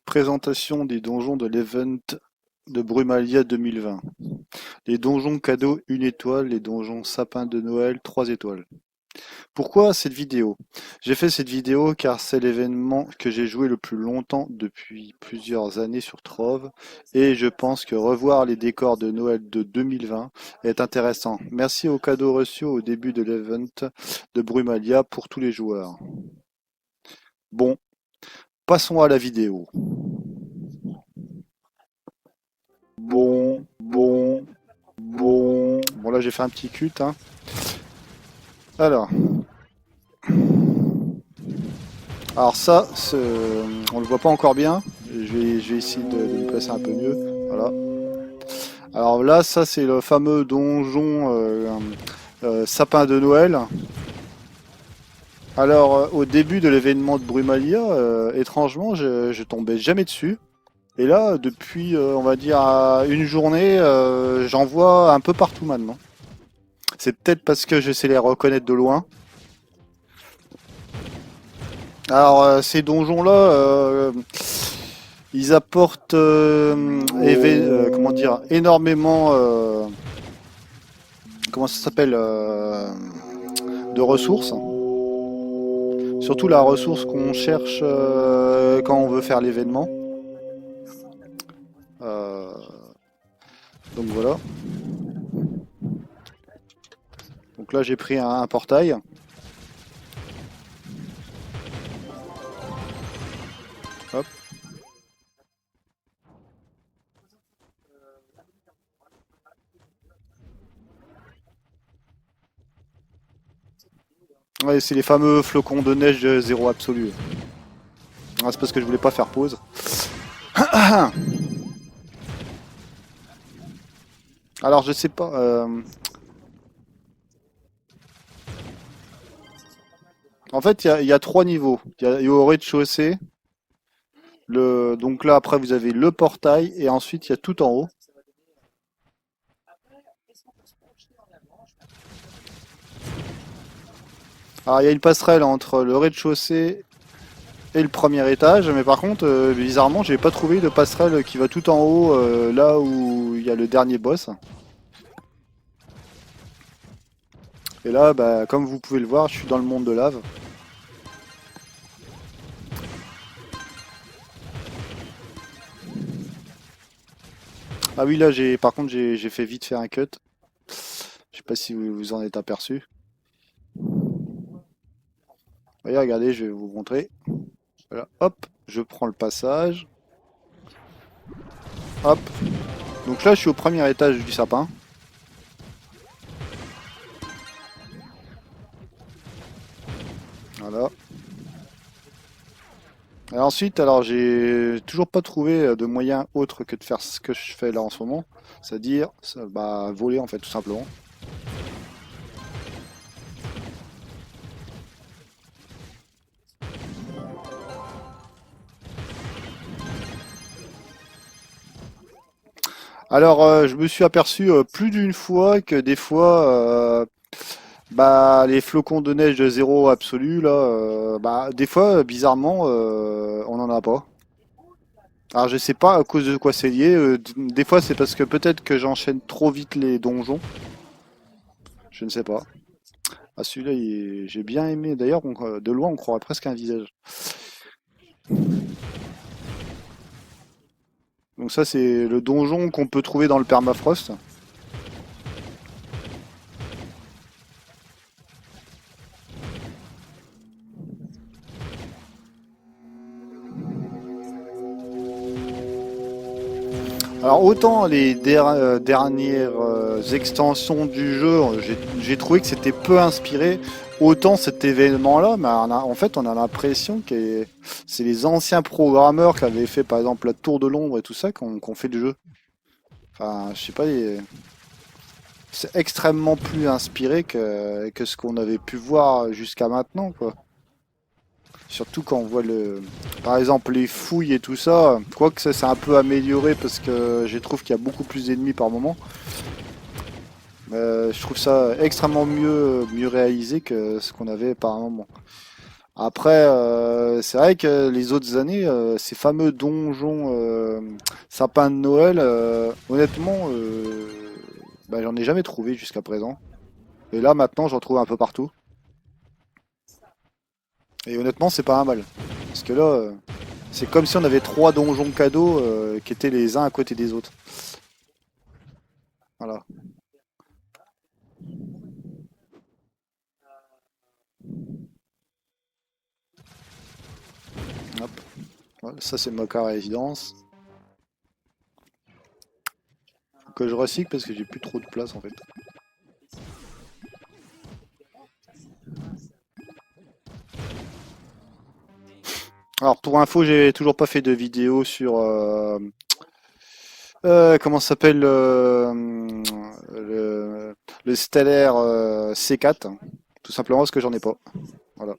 Présentation des donjons de l'event de Brumalia 2020. Les donjons cadeaux 1 étoile, les donjons sapin de Noël 3 étoiles. Pourquoi cette vidéo? J'ai fait cette vidéo car c'est l'événement que j'ai joué le plus longtemps depuis plusieurs années sur Trove et je pense que revoir les décors de Noël de 2020 est intéressant. Merci aux cadeaux reçus au début de l'event de Brumalia pour tous les joueurs. Bon, passons à la vidéo. Bon, là j'ai fait un petit culte, hein. Alors, alors ça, on le voit pas encore bien. Je vais essayer de le placer un peu mieux. Voilà. Alors là, ça c'est le fameux donjon sapin de Noël. Alors, au début de l'événement de Brumalia, étrangement, je tombais jamais dessus. Et là, depuis, on va dire, une journée, j'en vois un peu partout maintenant. C'est peut-être parce que je sais les reconnaître de loin. Alors, ces donjons-là, ils apportent comment dire, énormément, comment ça s'appelle, de ressources. Surtout la ressource qu'on cherche quand on veut faire l'événement. Euh, donc voilà. Donc là, j'ai pris un portail. Hop. Ouais, c'est les fameux flocons de neige de zéro absolu. Ah, c'est parce que je voulais pas faire pause. Alors je sais pas. En fait, il y a 3 niveaux. Il y a au rez-de-chaussée. Donc là, après, vous avez le portail et ensuite il y a tout en haut. Alors il y a une passerelle entre le rez-de-chaussée et le premier étage, mais par contre, bizarrement, j'ai pas trouvé de passerelle qui va tout en haut, là où il y a le dernier boss. Et là, bah, comme vous pouvez le voir, je suis dans le monde de lave. Ah oui, là, par contre, j'ai fait vite faire un cut. Je sais pas si vous vous en êtes aperçu. Voyez, regardez, je vais vous montrer. Voilà, hop, je prends le passage. Hop. Donc là, je suis au premier étage du sapin. Voilà. Et ensuite, alors j'ai toujours pas trouvé de moyen autre que de faire ce que je fais là en ce moment, c'est-à-dire bah, voler en fait tout simplement. Alors je me suis aperçu plus d'une fois que des fois bah les flocons de neige de zéro absolu là bah des fois bizarrement on n'en a pas. Alors je sais pas à cause de quoi c'est lié, des fois c'est parce que peut-être que j'enchaîne trop vite les donjons, je ne sais pas. Ah celui-là j'ai bien aimé, d'ailleurs de loin on croirait presque un visage. Donc ça c'est le donjon qu'on peut trouver dans le permafrost. Alors autant les dernières extensions du jeu, j'ai trouvé que c'était peu inspiré, autant cet événement-là, mais en fait on a l'impression que c'est les anciens programmeurs qui avaient fait par exemple la Tour de l'Ombre et tout ça qu'on fait le jeu. Enfin, je sais pas, c'est extrêmement plus inspiré que ce qu'on avait pu voir jusqu'à maintenant, quoi. Surtout quand on voit par exemple les fouilles et tout ça, quoique ça s'est un peu amélioré parce que je trouve qu'il y a beaucoup plus d'ennemis par moment. Je trouve ça extrêmement mieux réalisé que ce qu'on avait par moment. Après, c'est vrai que les autres années, ces fameux donjons sapin de Noël, honnêtement, bah, j'en ai jamais trouvé jusqu'à présent. Et là, maintenant, j'en trouve un peu partout. Et honnêtement, c'est pas un mal. Parce que là, c'est comme si on avait trois donjons cadeaux qui étaient les uns à côté des autres. Voilà. Hop. Voilà, ça, c'est Mocha Résidence. Faut que je recycle parce que j'ai plus trop de place en fait. Alors, pour info, j'ai toujours pas fait de vidéo sur comment ça s'appelle le stellaire C4, tout simplement parce que j'en ai pas. Voilà.